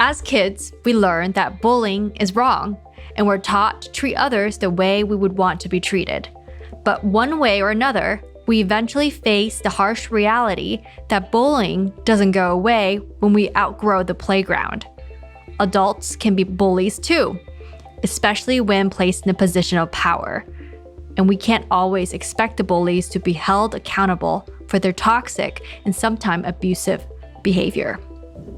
As kids, we learn that bullying is wrong, and we're taught to treat others the way we would want to be treated. But one way or another, we eventually face the harsh reality that bullying doesn't go away when we outgrow the playground. Adults can be bullies too, especially when placed in a position of power. And we can't always expect the bullies to be held accountable for their toxic and sometimes abusive behavior.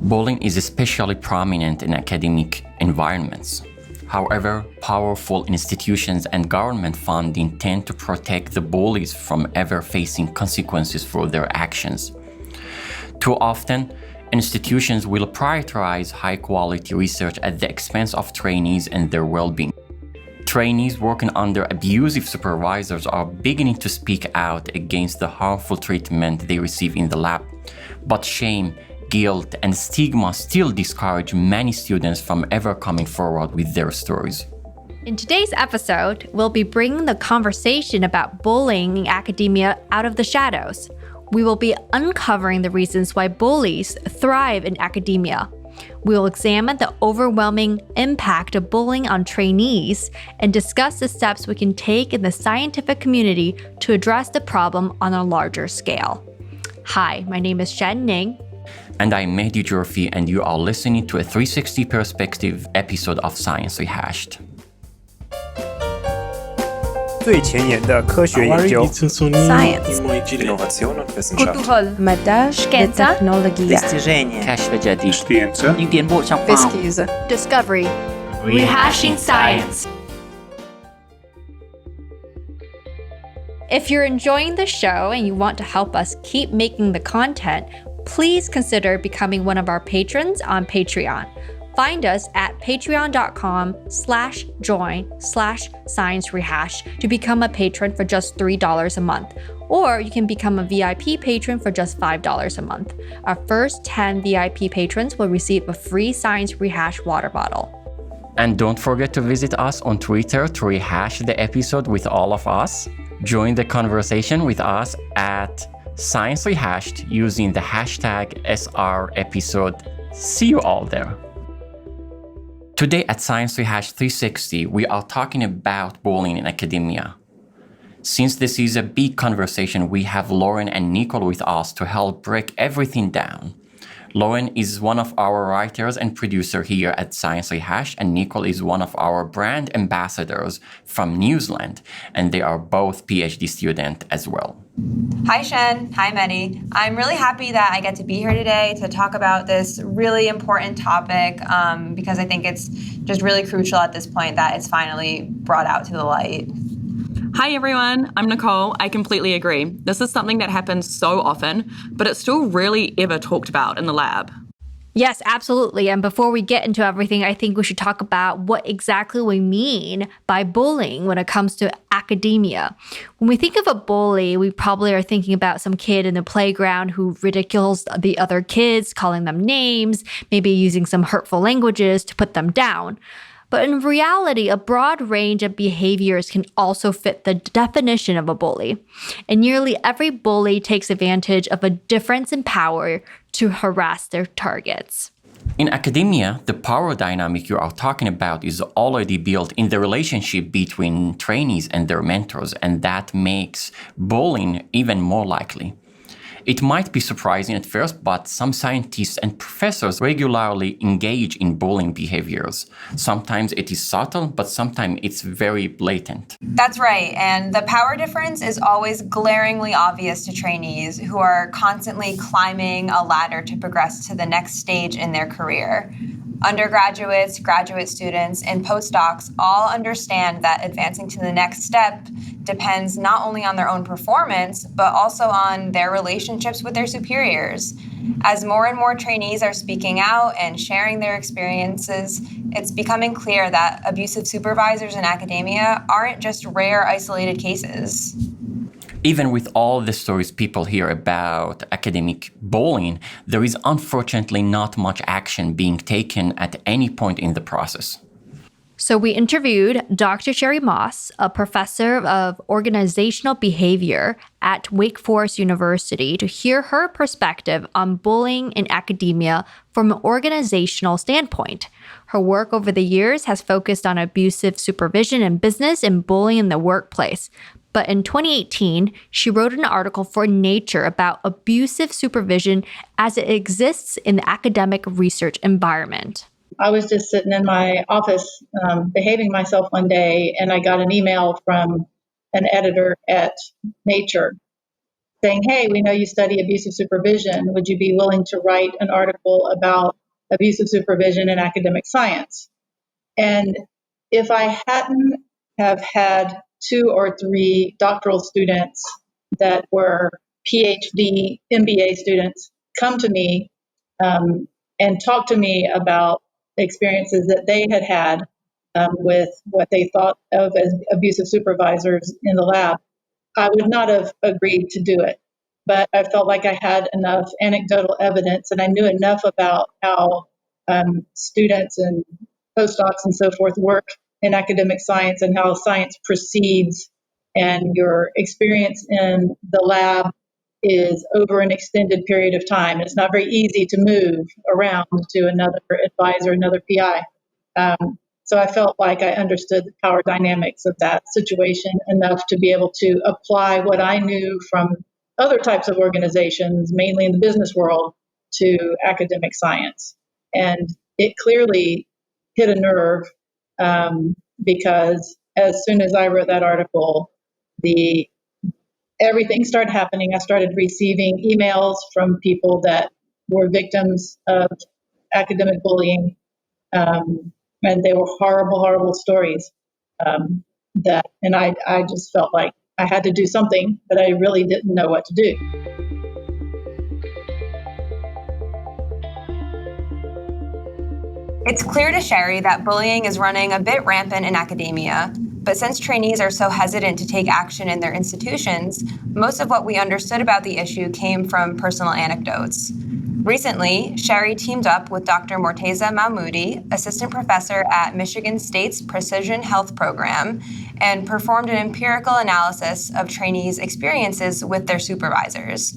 Bullying is especially prominent in academic environments. However, powerful institutions and government funding tend to protect the bullies from ever facing consequences for their actions. Too often, institutions will prioritize high-quality research at the expense of trainees and their well-being. Trainees working under abusive supervisors are beginning to speak out against the harmful treatment they receive in the lab. But shame, guilt, and stigma still discourage many students from ever coming forward with their stories. In today's episode, we'll be bringing the conversation about bullying in academia out of the shadows. We will be uncovering the reasons why bullies thrive in academia. We will examine the overwhelming impact of bullying on trainees and discuss the steps we can take in the scientific community to address the problem on a larger scale. Hi, my name is Shen Ning. And I'm Mehdi Jurfi, and you are listening to a 360 Perspective episode of Science Rehashed. 最前沿的科学研究 Science Innovation und Wissenschaft كنترول مدى Scienza تكنولوجيا Достижения كشف جديد Scienza 经典不想放 Pesquisa Discovery Rehashing Science. If you're enjoying the show and you want to help us keep making the content, please consider becoming one of our patrons on Patreon. Find us at patreon.com/join/science-rehash to become a patron for just $3 a month. Or you can become a VIP patron for just $5 a month. Our first 10 VIP patrons will receive a free Science Rehash water bottle. And don't forget to visit us on Twitter to rehash the episode with all of us. Join the conversation with us at Science Rehashed using the hashtag #SREpisode. See you all there. Today at Science Rehashed 360, we are talking about bullying in academia. Since this is a big conversation, we have Lauren and Nicole with us to help break everything down. Lauren is one of our writers and producer here at Science Rehashed, and Nicole is one of our brand ambassadors from New Zealand, and they are both PhD students as well. Hi, Shen. Hi, Mehdi. I'm really happy that I get to be here today to talk about this really important topic because I think it's just really crucial at this point that it's finally brought out to the light. Hi everyone, I'm Nicole. I completely agree. This is something that happens so often, but it's still rarely ever talked about in the lab. Yes, absolutely. And before we get into everything, I think we should talk about what exactly we mean by bullying when it comes to academia. When we think of a bully, we probably are thinking about some kid in the playground who ridicules the other kids, calling them names, maybe using some hurtful languages to put them down. But in reality, a broad range of behaviors can also fit the definition of a bully. And nearly every bully takes advantage of a difference in power to harass their targets. In academia, the power dynamic you are talking about is already built in the relationship between trainees and their mentors, and that makes bullying even more likely. It might be surprising at first, but some scientists and professors regularly engage in bullying behaviors. Sometimes it is subtle, but sometimes it's very blatant. That's right. And the power difference is always glaringly obvious to trainees who are constantly climbing a ladder to progress to the next stage in their career. Undergraduates, graduate students, and postdocs all understand that advancing to the next step depends not only on their own performance, but also on their relationships with their superiors. As more and more trainees are speaking out and sharing their experiences, it's becoming clear that abusive supervisors in academia aren't just rare, isolated cases. Even with all the stories people hear about academic bullying, there is unfortunately not much action being taken at any point in the process. So we interviewed Dr. Sherry Moss, a professor of organizational behavior at Wake Forest University, to hear her perspective on bullying in academia from an organizational standpoint. Her work over the years has focused on abusive supervision in business and bullying in the workplace. But in 2018, she wrote an article for Nature about abusive supervision as it exists in the academic research environment. I was just sitting in my office behaving myself one day, and I got an email from an editor at Nature saying, "Hey, we know you study abusive supervision. Would you be willing to write an article about abusive supervision in academic science?" And if I hadn't have had 2 or 3 doctoral students that were PhD, MBA students come to me and talk to me about experiences that they had with what they thought of as abusive supervisors in the lab, I would not have agreed to do it. But I felt like I had enough anecdotal evidence and I knew enough about how students and postdocs and so forth work in academic science and how science proceeds, and your experience in the lab is over an extended period of time. It's not very easy to move around to another advisor, another PI. So I felt like I understood the power dynamics of that situation enough to be able to apply what I knew from other types of organizations, mainly in the business world, to academic science. And it clearly hit a nerve because as soon as I wrote that article, everything started happening. I started receiving emails from people that were victims of academic bullying, and they were horrible, horrible stories. And I just felt like I had to do something, but I really didn't know what to do. It's clear to Sherry that bullying is running a bit rampant in academia, but since trainees are so hesitant to take action in their institutions, most of what we understood about the issue came from personal anecdotes. Recently, Sherry teamed up with Dr. Morteza Mahmoudi, assistant professor at Michigan State's Precision Health Program, and performed an empirical analysis of trainees' experiences with their supervisors.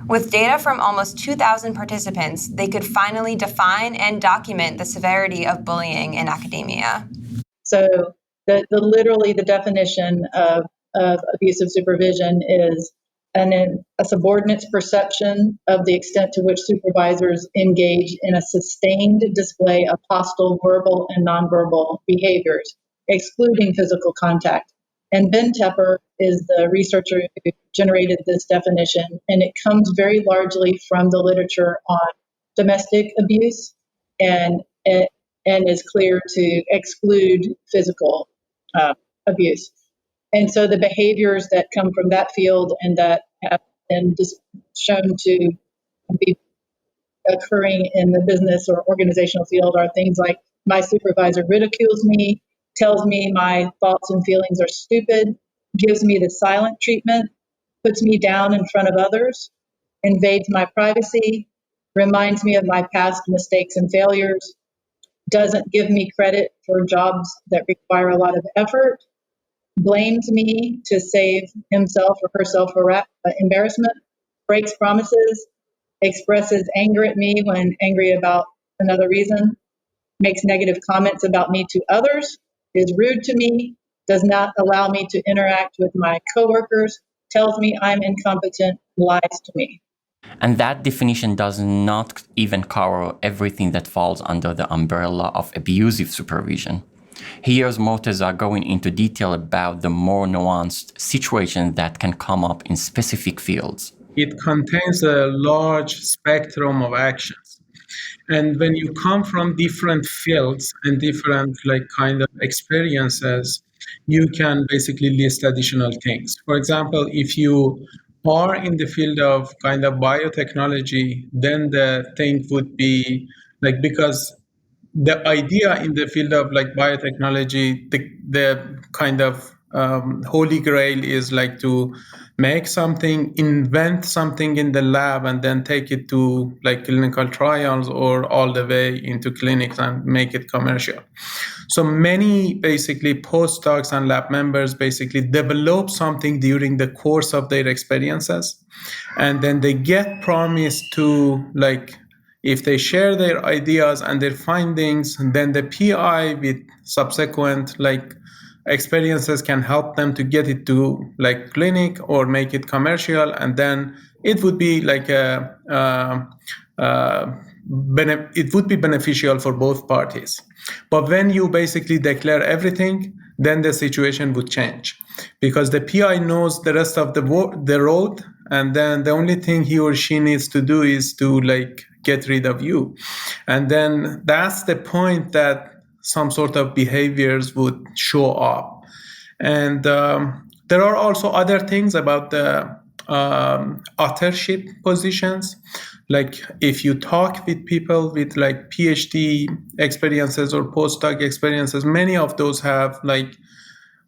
With data from almost 2,000 participants, they could finally define and document the severity of bullying in academia. So literally the definition of abusive supervision is a subordinate's perception of the extent to which supervisors engage in a sustained display of hostile verbal and nonverbal behaviors, excluding physical contact. And Ben Tepper is the researcher who generated this definition, and it comes very largely from the literature on domestic abuse, and is clear to exclude physical abuse. And so the behaviors that come from that field and that have been shown to be occurring in the business or organizational field are things like my supervisor ridicules me, tells me my thoughts and feelings are stupid, gives me the silent treatment, puts me down in front of others, invades my privacy, reminds me of my past mistakes and failures, doesn't give me credit for jobs that require a lot of effort, blames me to save himself or herself embarrassment, breaks promises, expresses anger at me when angry about another reason, makes negative comments about me to others, is rude to me, does not allow me to interact with my coworkers, tells me I'm incompetent, lies to me. And that definition does not even cover everything that falls under the umbrella of abusive supervision. Here's Morteza going into detail about the more nuanced situations that can come up in specific fields. It contains a large spectrum of actions. And when you come from different fields and different kind of experiences, you can basically list additional things. For example, if you are in the field of kind of biotechnology, then the thing would be because the idea in the field of biotechnology, the kind of holy grail is to make something, invent something in the lab, and then take it to like clinical trials or all the way into clinics and make it commercial. So many basically postdocs and lab members basically develop something during the course of their experiences, and then they get promised to, like, if they share their ideas and their findings, then the PI with subsequent like experiences can help them to get it to like clinic or make it commercial, and then it would be like it would be beneficial for both parties. But when you basically declare everything, then the situation would change, because the PI knows the rest of the road, and then the only thing he or she needs to do is to like get rid of you. And then that's the point that some sort of behaviors would show up. And there are also other things about the authorship positions. Like if you talk with people with like PhD experiences or postdoc experiences, many of those have like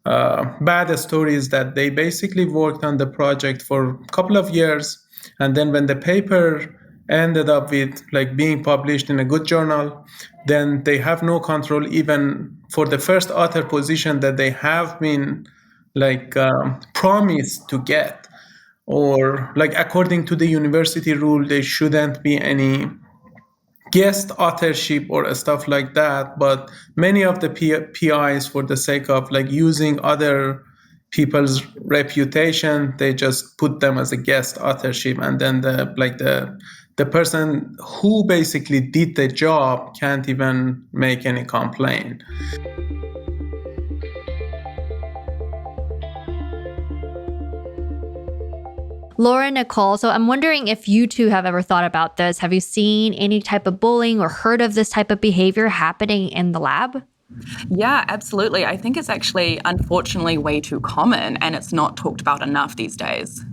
bad stories that they basically worked on the project for a couple of years, and then when the paper ended up with like being published in a good journal, then they have no control even for the first author position that they have been like promised to get, or like according to the university rule there shouldn't be any guest authorship or stuff like that. But many of the PIs, for the sake of like using other people's reputation, they just put them as a guest authorship, and then the person who basically did the job can't even make any complaint. Laura and Nicole, so I'm wondering if you two have ever thought about this. Have you seen any type of bullying or heard of this type of behavior happening in the lab? Yeah, absolutely. I think it's actually, unfortunately, way too common, and it's not talked about enough these days.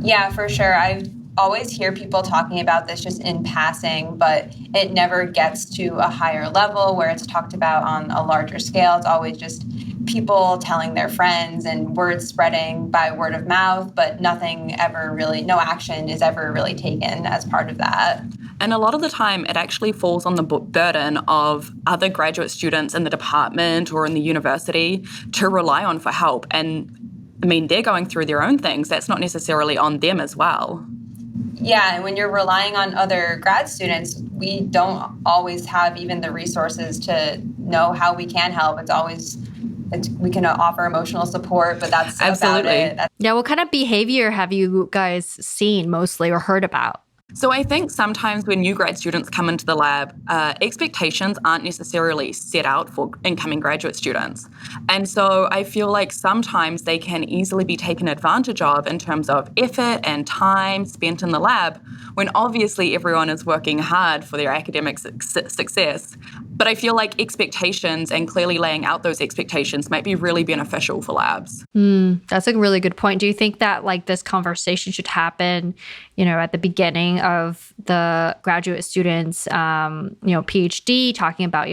Yeah, for sure. I always hear people talking about this just in passing, but it never gets to a higher level where it's talked about on a larger scale. It's always just people telling their friends and word spreading by word of mouth, but nothing ever really, no action is ever really taken as part of that. And a lot of the time, it actually falls on the burden of other graduate students in the department or in the university to rely on for help. And I mean, they're going through their own things. That's not necessarily on them as well. Yeah, and when you're relying on other grad students, we don't always have even the resources to know how we can help. We can offer emotional support, but that's absolutely about it. Yeah, what kind of behavior have you guys seen mostly or heard about? So I think sometimes when new grad students come into the lab, expectations aren't necessarily set out for incoming graduate students. And so I feel like sometimes they can easily be taken advantage of in terms of effort and time spent in the lab, when obviously everyone is working hard for their academic success. But I feel like expectations and clearly laying out those expectations might be really beneficial for labs. That's a really good point. Do you think that like this conversation should happen, at the beginning of the graduate students, PhD, talking about,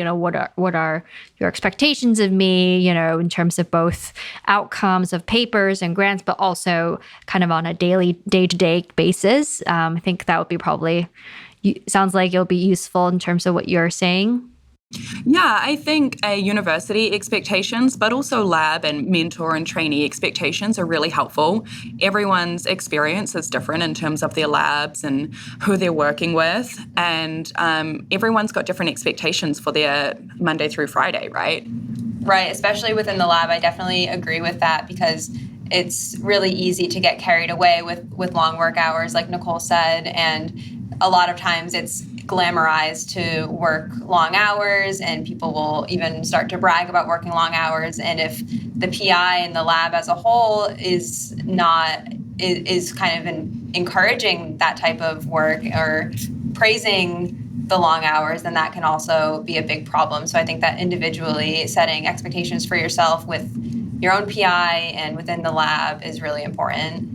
what are your expectations of me, in terms of both outcomes of papers and grants, but also kind of on a daily, day-to-day basis? I think that would be probably, sounds like it'll be useful in terms of what you're saying. Yeah, I think university expectations, but also lab and mentor and trainee expectations are really helpful. Everyone's experience is different in terms of their labs and who they're working with. And everyone's got different expectations for their Monday through Friday, right? Right, especially within the lab. I definitely agree with that, because it's really easy to get carried away with long work hours, like Nicole said. And a lot of times it's glamorized to work long hours, and people will even start to brag about working long hours. And if the PI and the lab as a whole is kind of encouraging that type of work or praising the long hours, then that can also be a big problem. So I think that individually setting expectations for yourself with your own PI and within the lab is really important.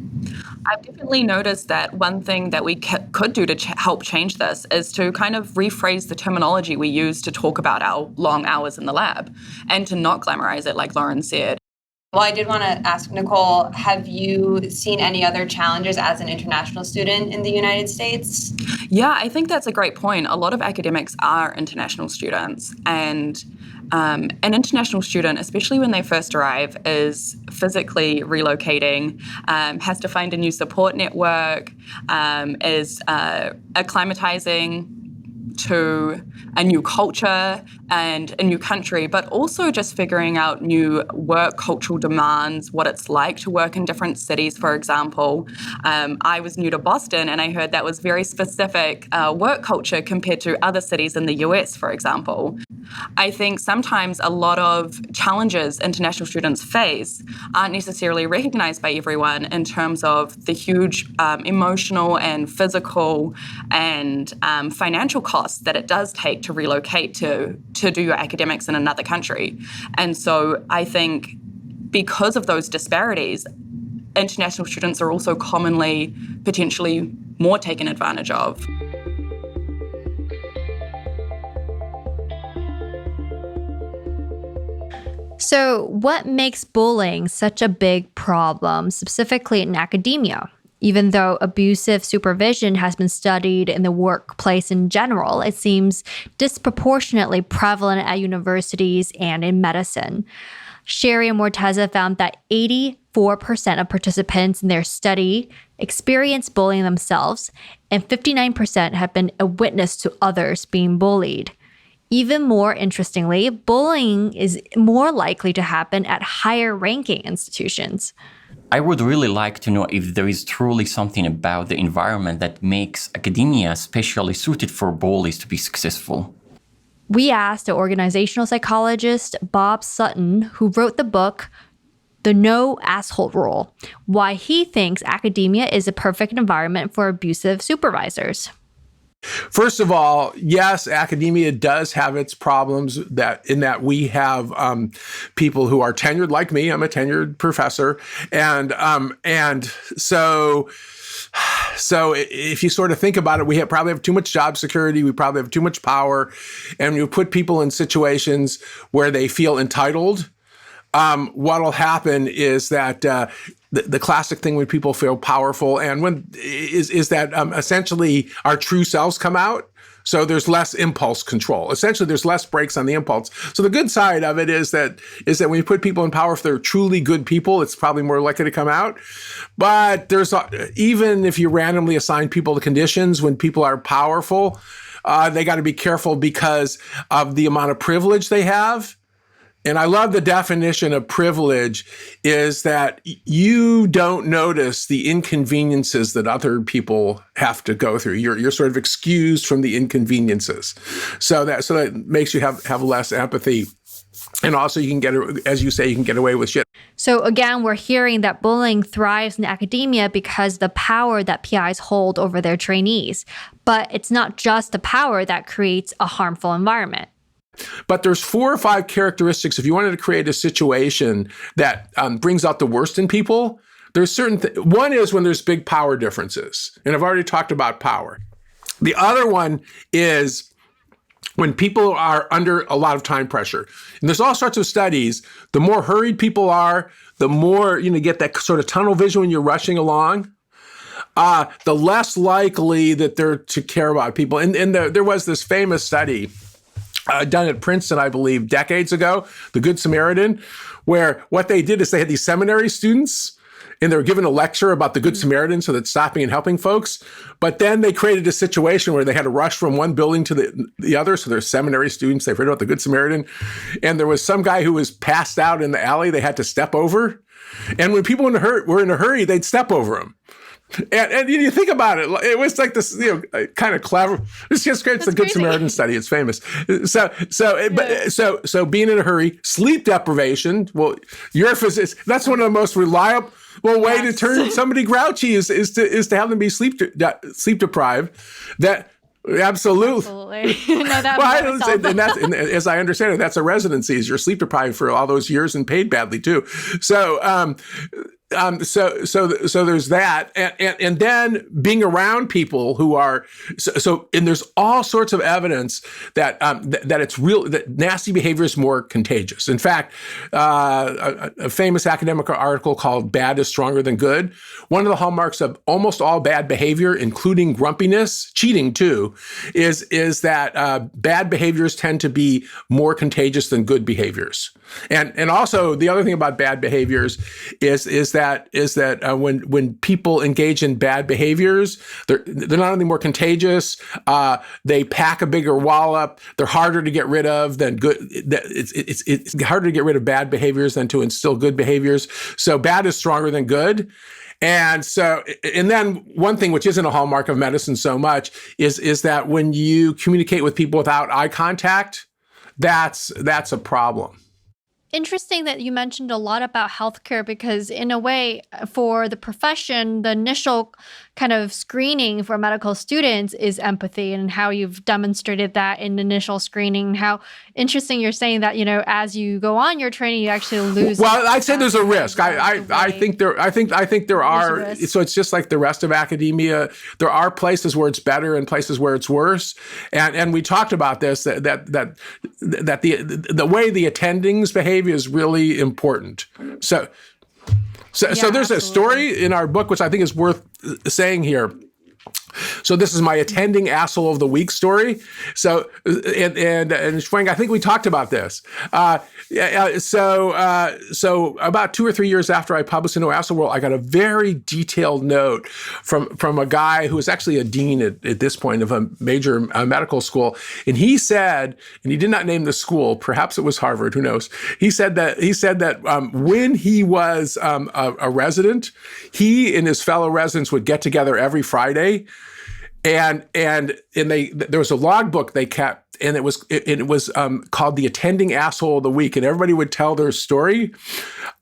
I've definitely noticed that one thing that we could do to help change this is to kind of rephrase the terminology we use to talk about our long hours in the lab, and to not glamorize it, like Lauren said. Well, I did want to ask Nicole, have you seen any other challenges as an international student in the United States? Yeah, I think that's a great point. A lot of academics are international students, and an international student, especially when they first arrive, is physically relocating, has to find a new support network, is acclimatizing to a new culture and a new country, but also just figuring out new work cultural demands, what it's like to work in different cities, for example. I was new to Boston, and I heard that was very specific work culture compared to other cities in the US, for example. I think sometimes a lot of challenges international students face aren't necessarily recognized by everyone in terms of the huge emotional and physical and financial costs that it does take to relocate to do your academics in another country. And so I think because of those disparities, international students are also commonly potentially more taken advantage of. So, what makes bullying such a big problem, specifically in academia? Even though abusive supervision has been studied in the workplace in general, it seems disproportionately prevalent at universities and in medicine. Sherry and Morteza found that 84% of participants in their study experienced bullying themselves, and 59% have been a witness to others being bullied. Even more interestingly, bullying is more likely to happen at higher ranking institutions. I would really like to know if there is truly something about the environment that makes academia especially suited for bullies to be successful. We asked the organizational psychologist Bob Sutton, who wrote the book The No Asshole Rule, why he thinks academia is a perfect environment for abusive supervisors. First of all, yes, academia does have its problems in that we have people who are tenured like me. I'm a tenured professor. And so if you sort of think about it, we probably have too much job security. We probably have too much power. And you put people in situations where they feel entitled. What will happen is that the classic thing when people feel powerful and when is that essentially our true selves come out. So there's less impulse control. Essentially, there's less brakes on the impulse. So the good side of it is that when you put people in power, if they're truly good people, it's probably more likely to come out. But even if you randomly assign people to conditions when people are powerful, they got to be careful because of the amount of privilege they have. And I love the definition of privilege is that you don't notice the inconveniences that other people have to go through. You're sort of excused from the inconveniences. So that makes you have less empathy. And also you can get, as you say, you can get away with shit. So again, we're hearing that bullying thrives in academia because the power that PIs hold over their trainees. But it's not just the power that creates a harmful environment. But there's 4 or 5 characteristics. If you wanted to create a situation that brings out the worst in people, there's certain one is when there's big power differences. And I've already talked about power. The other one is when people are under a lot of time pressure. And there's all sorts of studies. The more hurried people are, the more you get that sort of tunnel vision when you're rushing along. The less likely that they're to care about people. And there was this famous study done at Princeton, I believe, decades ago, the Good Samaritan, where what they did is they had these seminary students and they were given a lecture about the Good Samaritan, so that's stopping and helping folks. But then they created a situation where they had to rush from one building to the other. So they're seminary students. They've heard about the Good Samaritan. And there was some guy who was passed out in the alley they had to step over. And when people were in a hurry, they'd step over him. And you think about it, it was like this, kind of clever. It's just great. It's the Good Samaritan study. It's famous. So being in a hurry, sleep deprivation. Well, you're a physician. That's one of the most reliable way to turn somebody grouchy is to have them be sleep deprived. That. Absolutely. No, that and as I understand it, that's a residency. You're sleep deprived for all those years and paid badly too. So so there's that, and then being around people who are and there's all sorts of evidence that that it's real, that nasty behavior is more contagious. In fact, a famous academic article called "Bad is Stronger Than Good." One of the hallmarks of almost all bad behavior, including grumpiness, cheating too, is that bad behaviors tend to be more contagious than good behaviors. And also the other thing about bad behaviors is that when people engage in bad behaviors, they're not only more contagious, they pack a bigger wallop. They're harder to get rid of than good. It's harder to get rid of bad behaviors than to instill good behaviors. So bad is stronger than good. And then one thing which isn't a hallmark of medicine so much is that when you communicate with people without eye contact, that's a problem. Interesting that you mentioned a lot about healthcare, because in a way, for the profession, the initial kind of screening for medical students is empathy, and how you've demonstrated that in initial screening. How interesting you're saying that, as you go on your training, you actually lose. Well, I'd say there's a risk. I think there are. So it's just like the rest of academia. There are places where it's better and places where it's worse. And we talked about this, that the way the attendings behave is really important. So there's a story in our book which I think is worth saying here. So this is my attending asshole of the week story. So and Frank, I think we talked about this. So about 2 or 3 years after I published in Asshole World, I got a very detailed note from a guy who was actually a dean at this point of a major medical school, and he said, and he did not name the school, perhaps it was Harvard, who knows? He said that when he was a resident, he and his fellow residents would get together every Friday. And there was a logbook they kept, and it was called the Attending Asshole of the Week, and everybody would tell their story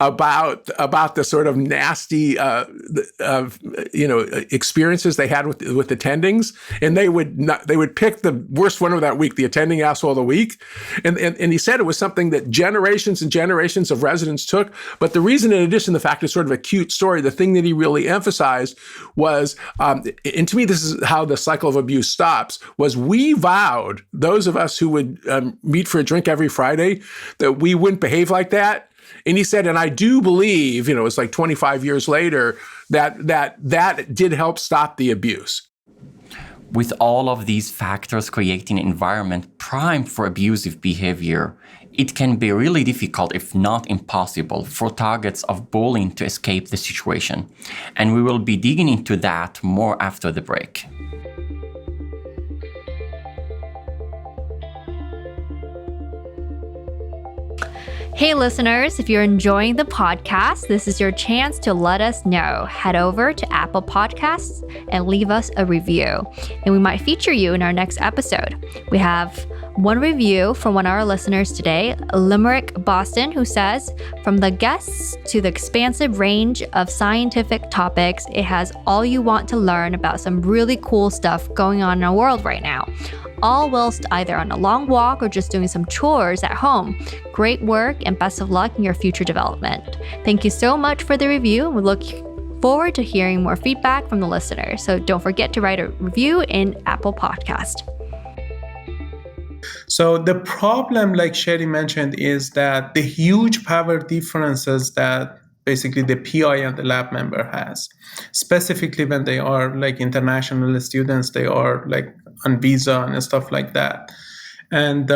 about the sort of nasty experiences they had with attendings, and they would pick the worst one of that week, the Attending Asshole of the Week, and he said it was something that generations and generations of residents took. But the reason, in addition to the fact it's sort of a cute story, the thing that he really emphasized was, and to me this is how the cycle of abuse stops, was we vowed, those of us who would meet for a drink every Friday, that we wouldn't behave like that. And he said, and I do believe, it's like 25 years later, that did help stop the abuse. With all of these factors creating an environment primed for abusive behavior, it can be really difficult, if not impossible, for targets of bullying to escape the situation. And we will be digging into that more after the break. Hey listeners, if you're enjoying the podcast, this is your chance to let us know. Head over to Apple Podcasts and leave us a review, and we might feature you in our next episode. We have one review from one of our listeners today, Limerick Boston, who says, from the guests to the expansive range of scientific topics, it has all you want to learn about some really cool stuff going on in our world right now. All whilst either on a long walk or just doing some chores at home. Great work and best of luck in your future development. Thank you so much for the review. We look forward to hearing more feedback from the listeners. So don't forget to write a review in Apple Podcast. So the problem, like Sherry mentioned, is that the huge power differences that basically the PI and the lab member has, specifically when they are like international students, they are like on visa and stuff like that. And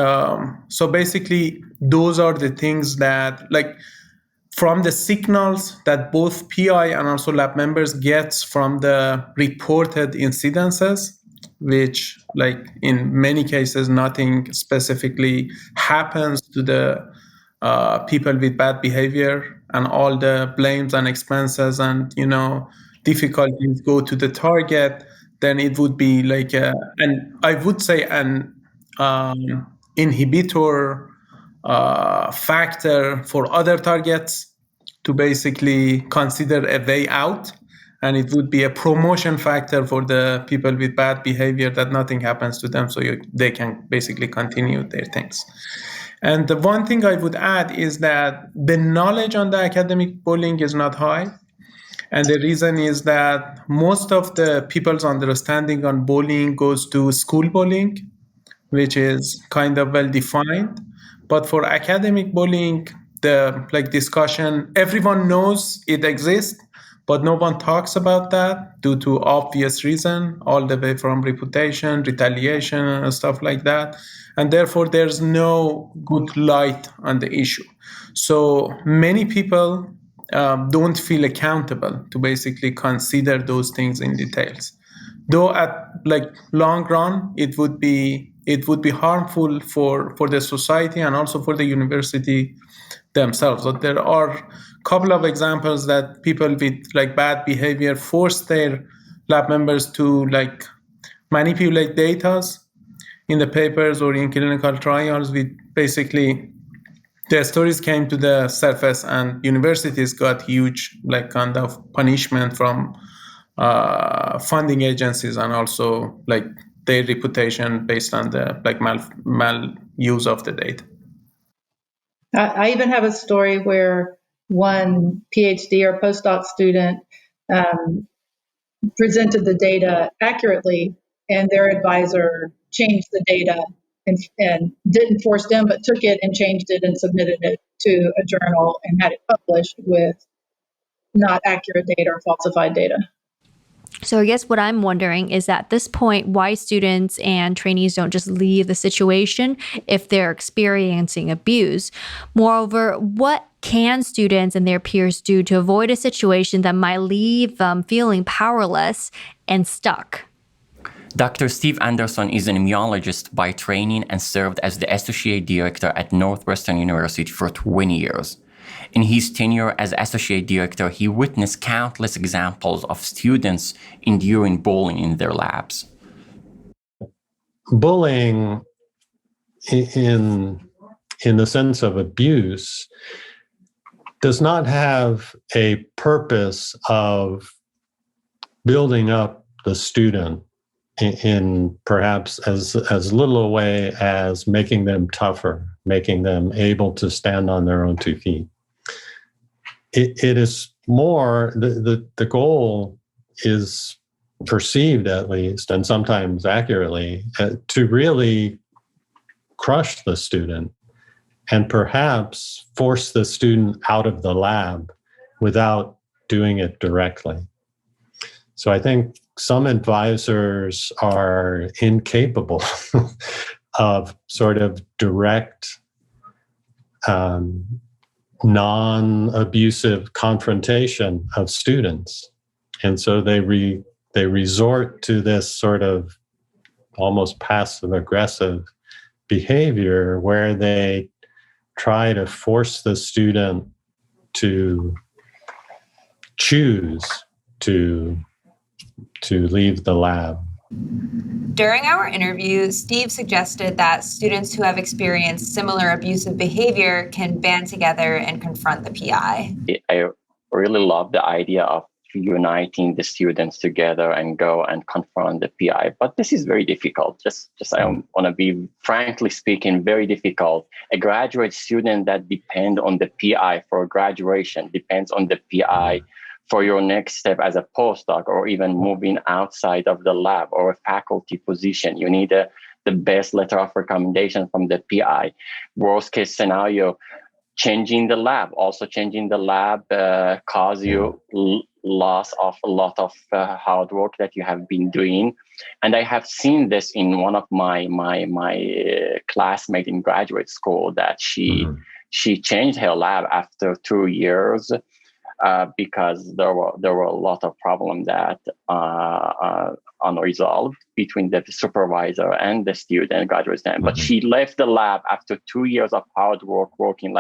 so basically those are the things that, like, from the signals that both PI and also lab members gets from the reported incidences, which like in many cases nothing specifically happens to the people with bad behavior, and all the blames and expenses and difficulties go to the target, then it would be like and I would say an inhibitor factor for other targets to basically consider a way out, and it would be a promotion factor for the people with bad behavior that nothing happens to them, so they can basically continue their things. And the one thing I would add is that the knowledge on the academic bullying is not high. And the reason is that most of the people's understanding on bullying goes to school bullying, which is kind of well defined. But for academic bullying, the discussion, everyone knows it exists, but no one talks about that due to obvious reason, all the way from reputation, retaliation, and stuff like that. And therefore, there's no good light on the issue. So many people don't feel accountable to basically consider those things in details. Though at long run, it would be harmful for the society and also for the university themselves. But there are a couple of examples that people with bad behavior force their lab members to manipulate data in the papers or in clinical trials. With basically the stories came to the surface and universities got huge kind of punishment from funding agencies and also their reputation based on the mal use of the data. I even have a story where one PhD or postdoc student presented the data accurately, and their advisor changed the data and didn't force them, but took it and changed it and submitted it to a journal and had it published with not accurate data or falsified data. So I guess what I'm wondering is at this point, why students and trainees don't just leave the situation if they're experiencing abuse. Moreover, what can students and their peers do to avoid a situation that might leave them feeling powerless and stuck? Dr. Steve Anderson is an immunologist by training and served as the associate director at Northwestern University for 20 years. In his tenure as associate director, he witnessed countless examples of students enduring bullying in their labs. Bullying, in the sense of abuse, does not have a purpose of building up the student in perhaps as little a way as making them tougher, making them able to stand on their own 2 feet. It is more, the goal is perceived at least, and sometimes accurately, to really crush the student and perhaps force the student out of the lab without doing it directly. So I think some advisors are incapable of sort of direct non-abusive confrontation of students. And so they resort to this sort of almost passive-aggressive behavior where they try to force the student to choose to leave the lab. During our interview, Steve suggested that students who have experienced similar abusive behavior can band together and confront the PI. I really love the idea of uniting the students together and go and confront the PI, but this is very difficult. Just I want to be frankly speaking, very difficult. A graduate student that depends on the PI for graduation, depends on the PI for your next step as a postdoc or even moving outside of the lab or a faculty position. You need the best letter of recommendation from the PI. Worst case scenario, changing the lab cause you loss of a lot of hard work that you have been doing. And I have seen this in one of my classmates in graduate school that she changed her lab after 2 years. Because there were a lot of problems that unresolved between the supervisor and the student, graduate student. But she left the lab after 2 years of hard work, working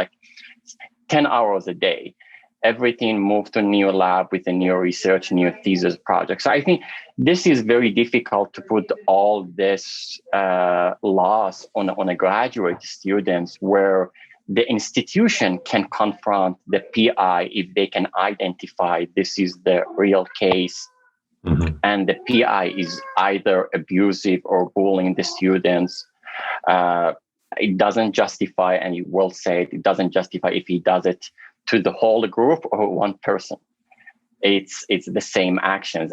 10 hours a day. Everything moved to a new lab with a new research, new thesis project. So I think this is very difficult to put all this loss on a graduate students where the institution can confront the PI if they can identify this is the real case. And the PI is either abusive or bullying the students. It doesn't justify, and you will say it doesn't justify if he does it to the whole group or one person. it's the same actions.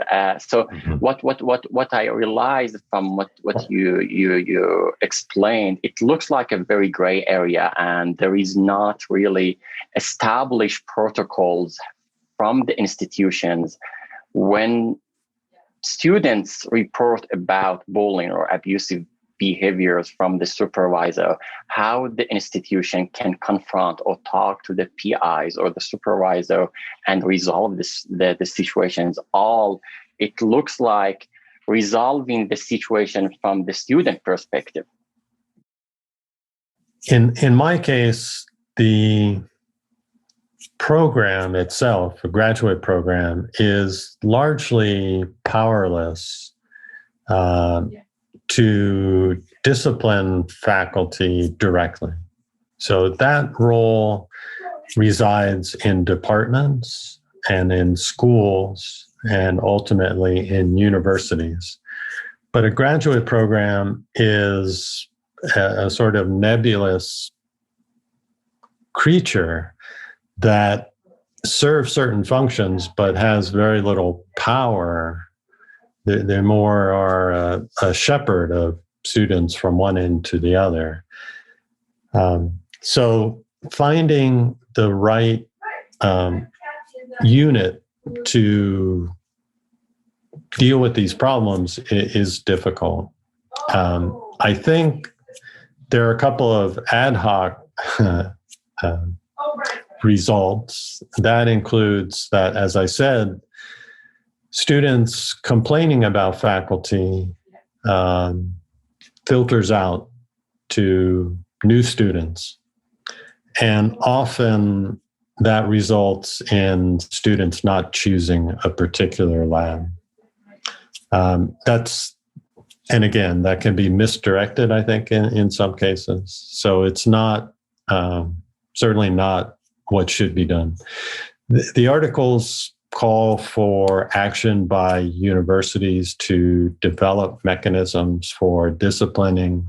What I realized from what you explained, it looks like a very gray area, and there is not really established protocols from the institutions when students report about bullying or abusive behaviors from the supervisor, how the institution can confront or talk to the PIs or the supervisor and resolve the situations. It looks like resolving the situation from the student perspective. In my case, the program itself, a graduate program, is largely powerless to discipline faculty directly. So that role resides in departments and in schools and ultimately in universities. But a graduate program is a sort of nebulous creature that serves certain functions but has very little power. They more are a shepherd of students from one end to the other. So finding the right unit to deal with these problems is difficult. I think there are a couple of ad hoc results. That includes that, as I said, students complaining about faculty filters out to new students. And often that results in students not choosing a particular lab. And again, that can be misdirected, I think, in some cases. So it's not, certainly not what should be done. The articles call for action by universities to develop mechanisms for disciplining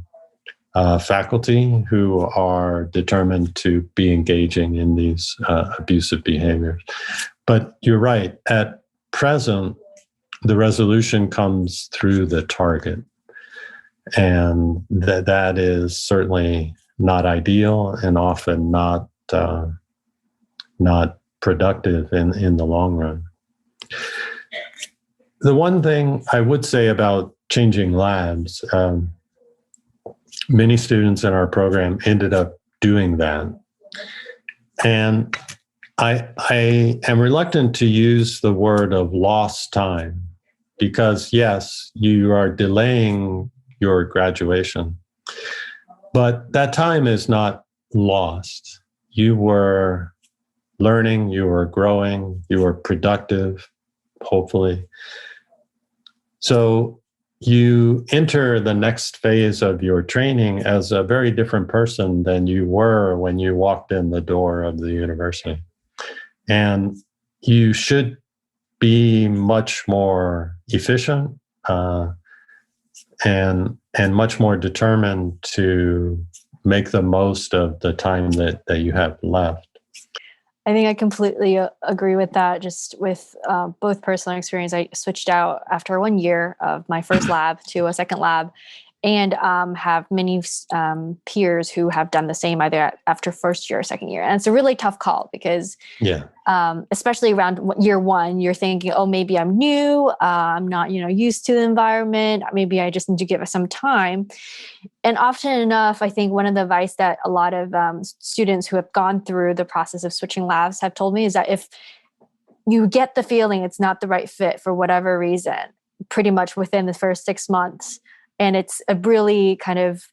faculty who are determined to be engaging in these abusive behaviors. But you're right, at present, the resolution comes through the target. And that is certainly not ideal and often not productive in the long run. The one thing I would say about changing labs, many students in our program ended up doing that. And I am reluctant to use the word of lost time because, yes, you are delaying your graduation, but that time is not lost. You were learning, you were growing, you were productive, hopefully. So you enter the next phase of your training as a very different person than you were when you walked in the door of the university. And you should be much more efficient and much more determined to make the most of the time that you have left. I think I completely agree with that. Just with both personal experience, I switched out after 1 year of my first lab to a second lab, and have many peers who have done the same either after first year or second year. And it's a really tough call because, especially around year one, you're thinking, oh, maybe I'm new, I'm not, used to the environment. Maybe I just need to give it some time. And often enough, I think one of the advice that a lot of students who have gone through the process of switching labs have told me is that if you get the feeling it's not the right fit for whatever reason, pretty much within the first 6 months, and it's a really kind of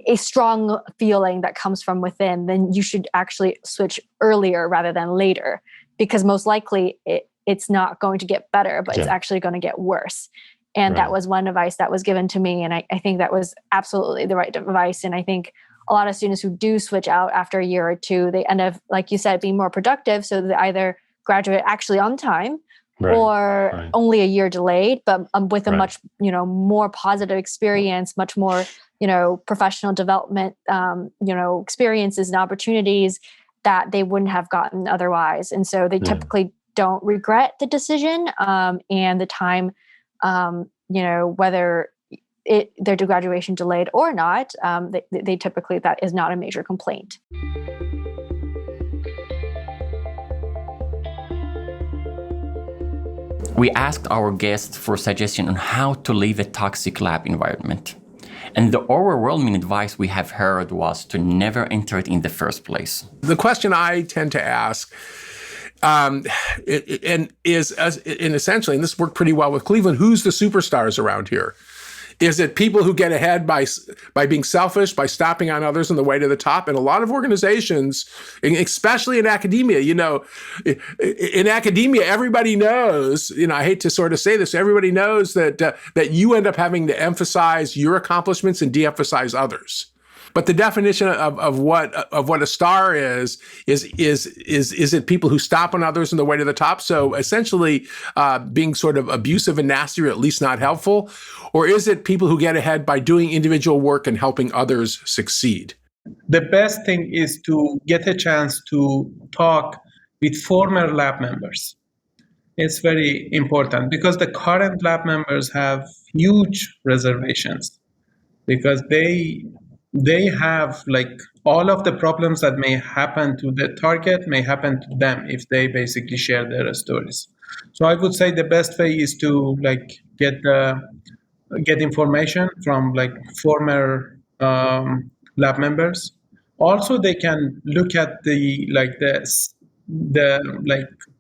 a strong feeling that comes from within, then you should actually switch earlier rather than later, because most likely it's not going to get better, but it's actually going to get worse. And that was one advice that was given to me. And I think that was absolutely the right advice. And I think a lot of students who do switch out after a year or two, they end up, like you said, being more productive. So they either graduate actually on time or only a year delayed, but with a much, more positive experience, much more, professional development, experiences and opportunities that they wouldn't have gotten otherwise. And so they typically don't regret the decision and the time, whether their graduation delayed or not, they typically, that is not a major complaint. We asked our guests for suggestions on how to leave a toxic lab environment. And the overwhelming advice we have heard was to never enter it in the first place. The question I tend to ask is essentially, and this worked pretty well with Cleveland, who's the superstars around here? Is it people who get ahead by being selfish, by stopping on others on the way to the top? And a lot of organizations, especially in academia, in academia, everybody knows, I hate to sort of say this, everybody knows that you end up having to emphasize your accomplishments and de-emphasize others. But the definition of what a star is it people who stop on others on the way to the top? So essentially being sort of abusive and nasty, or at least not helpful? Or is it people who get ahead by doing individual work and helping others succeed? The best thing is to get a chance to talk with former lab members. It's very important because the current lab members have huge reservations because they have all of the problems that may happen to the target may happen to them if they basically share their stories. So I would say the best way is to get information from former lab members. Also, they can look at the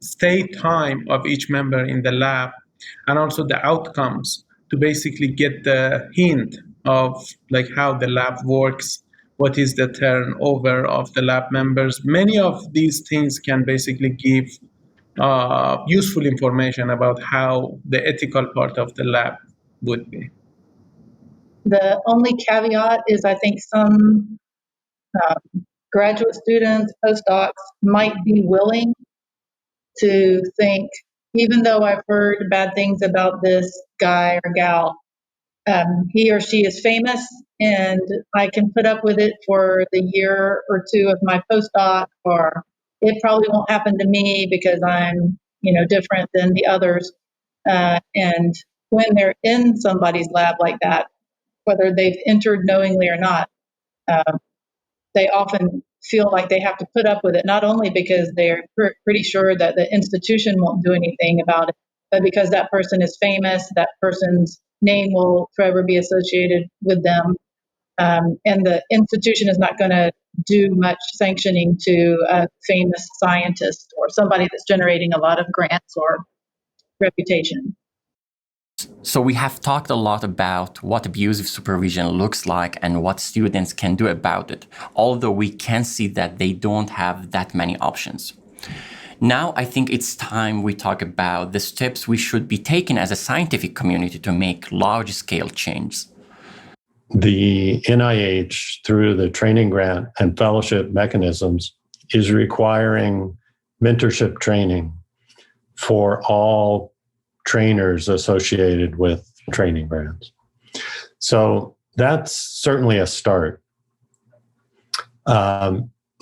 stay time of each member in the lab, and also the outcomes to basically get the hint of how the lab works, what is the turnover of the lab members. Many of these things can basically give useful information about how the ethical part of the lab would be. The only caveat is I think some graduate students, postdocs might be willing to think, even though I've heard bad things about this guy or gal, he or she is famous and I can put up with it for the year or two of my postdoc, or it probably won't happen to me because I'm, different than the others. And when they're in somebody's lab like that, whether they've entered knowingly or not, they often feel like they have to put up with it, not only because they're pretty sure that the institution won't do anything about it, but because that person is famous, that person's name will forever be associated with them. And the institution is not going to do much sanctioning to a famous scientist or somebody that's generating a lot of grants or reputation. So we have talked a lot about what abusive supervision looks like and what students can do about it, although we can see that they don't have that many options. Now I think it's time we talk about the steps we should be taking as a scientific community to make large-scale change. The NIH, through the training grant and fellowship mechanisms, is requiring mentorship training for all trainers associated with training grants. So that's certainly a start.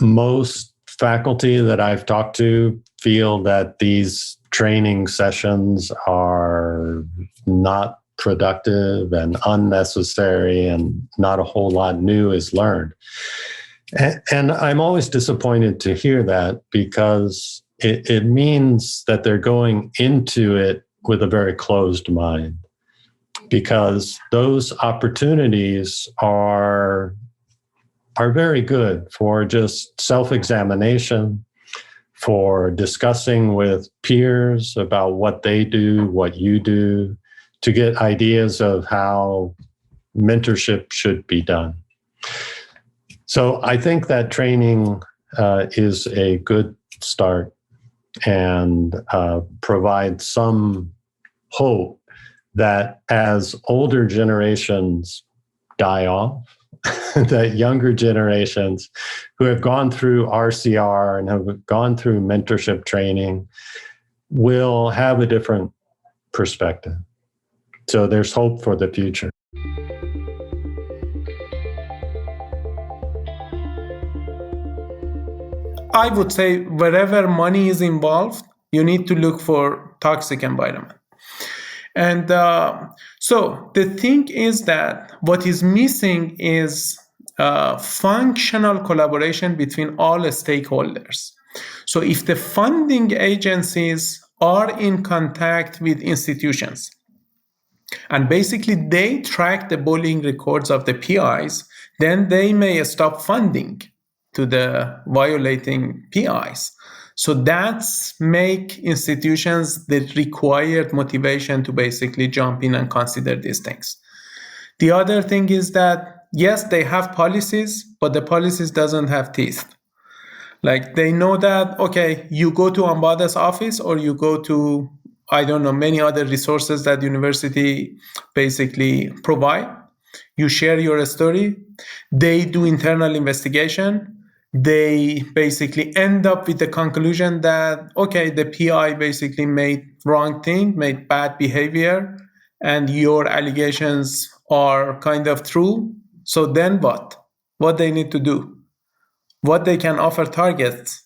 Most faculty that I've talked to feel that these training sessions are not productive and unnecessary and not a whole lot new is learned. And I'm always disappointed to hear that because it means that they're going into it with a very closed mind, because those opportunities are very good for just self-examination, for discussing with peers about what they do, what you do, to get ideas of how mentorship should be done. So I think that training is a good start and provides some hope that as older generations die off, that younger generations who have gone through RCR and have gone through mentorship training will have a different perspective. So there's hope for the future. I would say wherever money is involved, You need to look for toxic environment. And so the thing is that what is missing is functional collaboration between all stakeholders. So if the funding agencies are in contact with institutions, and basically they track the bullying records of the PIs, then they may stop funding to the violating PIs. So that's make institutions the required motivation to basically jump in and consider these things. The other thing is that, yes, they have policies, but the policies doesn't have teeth. Like they know that, okay, you go to Ambada's office or you go to, I don't know, many other resources that university basically provide. You share your story. They do internal investigation. They basically end up with the conclusion that, okay, the PI basically made wrong thing, made bad behavior, and your allegations are kind of true. So then what? What they need to do? What they can offer targets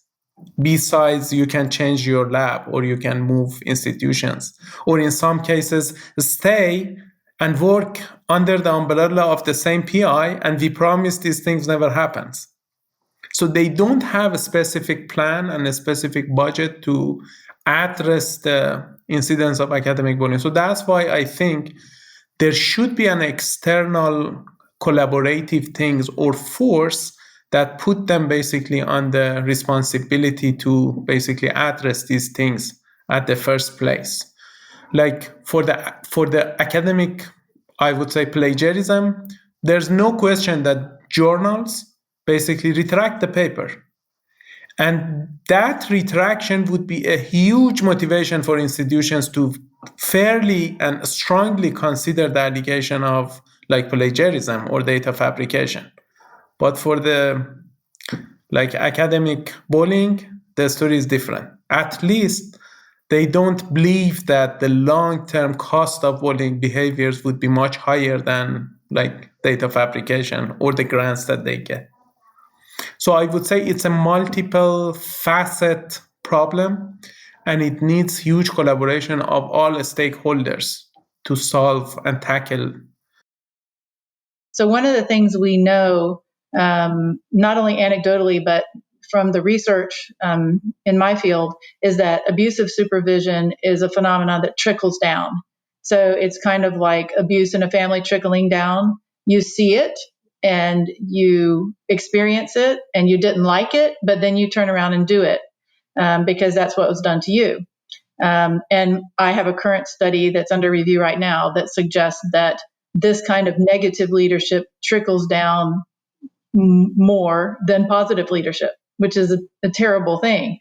besides you can change your lab or you can move institutions, or in some cases stay and work under the umbrella of the same PI, and we promise these things never happens. So they don't have a specific plan and a specific budget to address the incidence of academic bullying. So that's why I think there should be an external collaborative things or force that put them basically on the responsibility to basically address these things at the first place. Like for the academic, I would say plagiarism, there's no question that journals basically retract the paper. And that retraction would be a huge motivation for institutions to fairly and strongly consider the allegation of like plagiarism or data fabrication. But for the like academic bullying, the story is different. At least they don't believe that the long-term cost of bullying behaviors would be much higher than like data fabrication or the grants that they get. So I would say it's a multiple facet problem, and it needs huge collaboration of all stakeholders to solve and tackle. So one of the things we know, not only anecdotally, but from the research in my field, is that abusive supervision is a phenomenon that trickles down. So it's kind of like abuse in a family trickling down. You see it and you experience it and you didn't like it, but then you turn around and do it because that's what was done to you. And I have a current study that's under review right now that suggests that this kind of negative leadership trickles down more than positive leadership, which is a terrible thing.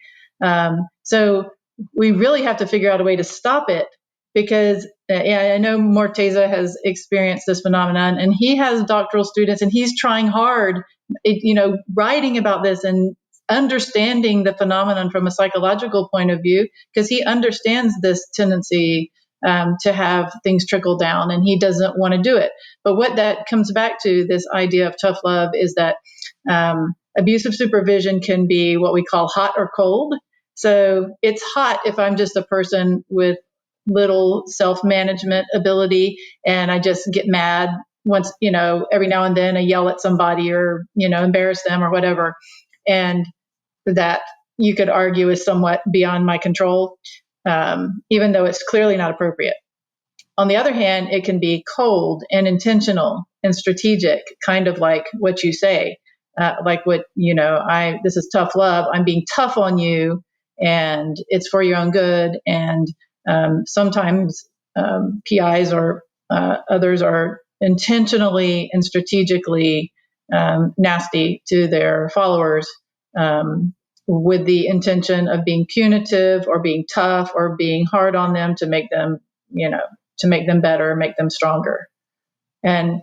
So we really have to figure out a way to stop it, because I know Morteza has experienced this phenomenon, and he has doctoral students, and he's trying hard, writing about this and understanding the phenomenon from a psychological point of view, because he understands this tendency to have things trickle down, and he doesn't want to do it. But what that comes back to, this idea of tough love, is that abusive supervision can be what we call hot or cold. So it's hot if I'm just a person with little self-management ability, and I just get mad once, every now and then I yell at somebody or, embarrass them or whatever. And that you could argue is somewhat beyond my control, even though it's clearly not appropriate. On the other hand, it can be cold and intentional and strategic, kind of like what you say, like what, this is tough love. I'm being tough on you, and it's for your own good. And sometimes PIs or others are intentionally and strategically nasty to their followers, with the intention of being punitive or being tough or being hard on them to make them, to make them better, make them stronger. And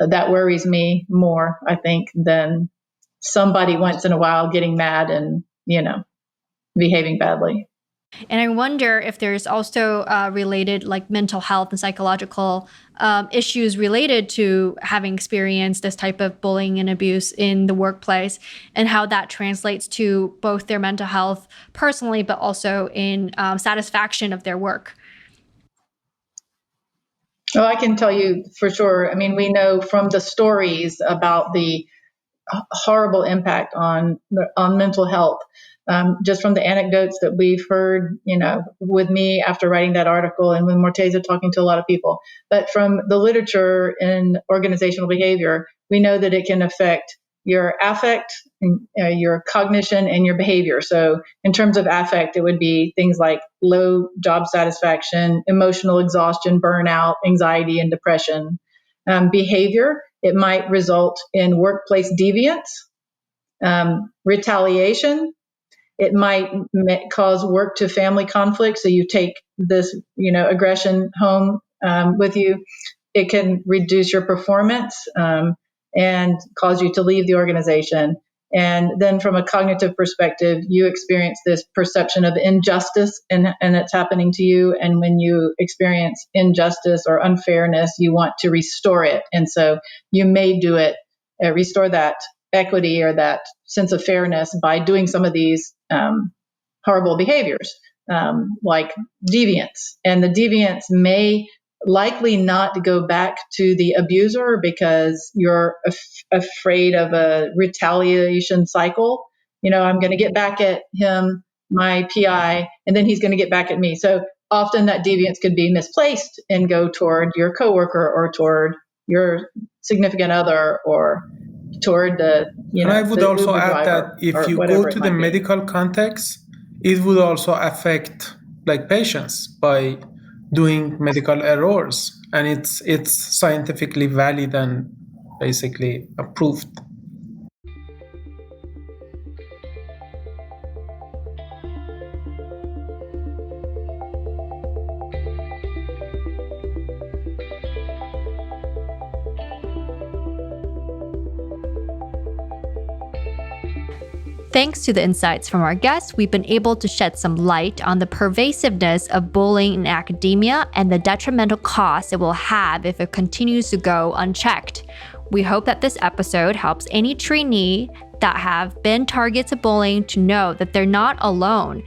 that worries me more, I think, than somebody once in a while getting mad and, behaving badly. And I wonder if there's also related like mental health and psychological issues related to having experienced this type of bullying and abuse in the workplace, and how that translates to both their mental health personally, but also in satisfaction of their work. Oh, I can tell you for sure. I mean, we know from the stories about the horrible impact on mental health. Just from the anecdotes that we've heard, with me after writing that article and with Morteza talking to a lot of people. But from the literature in organizational behavior, we know that it can affect your affect, your cognition, and your behavior. So in terms of affect, it would be things like low job satisfaction, emotional exhaustion, burnout, anxiety, and depression. Behavior, it might result in workplace deviance, retaliation. It might cause work to family conflict. So you take this, aggression home with you. It can reduce your performance and cause you to leave the organization. And then from a cognitive perspective, you experience this perception of injustice and it's happening to you. And when you experience injustice or unfairness, you want to restore it. And so you may do it, restore that equity or that sense of fairness by doing some of these horrible behaviors, like deviance. And the deviance may likely not go back to the abuser because you're afraid of a retaliation cycle. I'm going to get back at him, my PI, and then he's going to get back at me. So often that deviance could be misplaced and go toward your coworker or toward your significant other or toward the, And I would also add that if you go to the medical context, it would also affect like patients by doing medical errors, and it's scientifically valid and basically approved. Thanks to the insights from our guests, we've been able to shed some light on the pervasiveness of bullying in academia and the detrimental costs it will have if it continues to go unchecked. We hope that this episode helps any trainee that have been targets of bullying to know that they're not alone.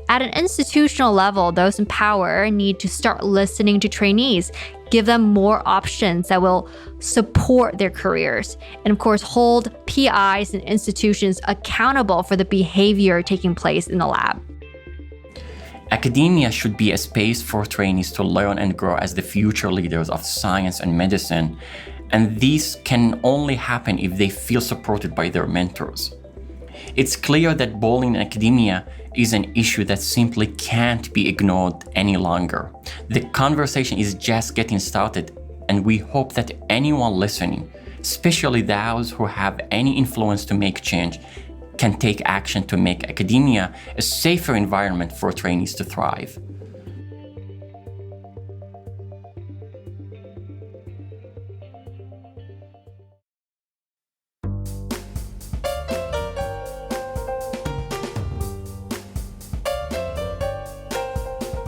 At an institutional level, those in power need to start listening to trainees, give them more options that will support their careers, and of course, hold PIs and institutions accountable for the behavior taking place in the lab. Academia should be a space for trainees to learn and grow as the future leaders of science and medicine, and these can only happen if they feel supported by their mentors. It's clear that bullying in academia is an issue that simply can't be ignored any longer. The conversation is just getting started, and we hope that anyone listening, especially those who have any influence to make change, can take action to make academia a safer environment for trainees to thrive.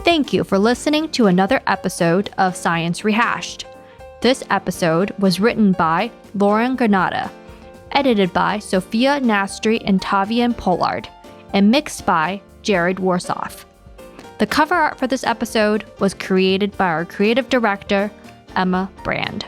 Thank you for listening to another episode of Science Rehashed. This episode was written by Lauren Granada, edited by Sophia Nastri and Tavian Pollard, and mixed by Jared Warsoff. The cover art for this episode was created by our creative director, Emma Brand.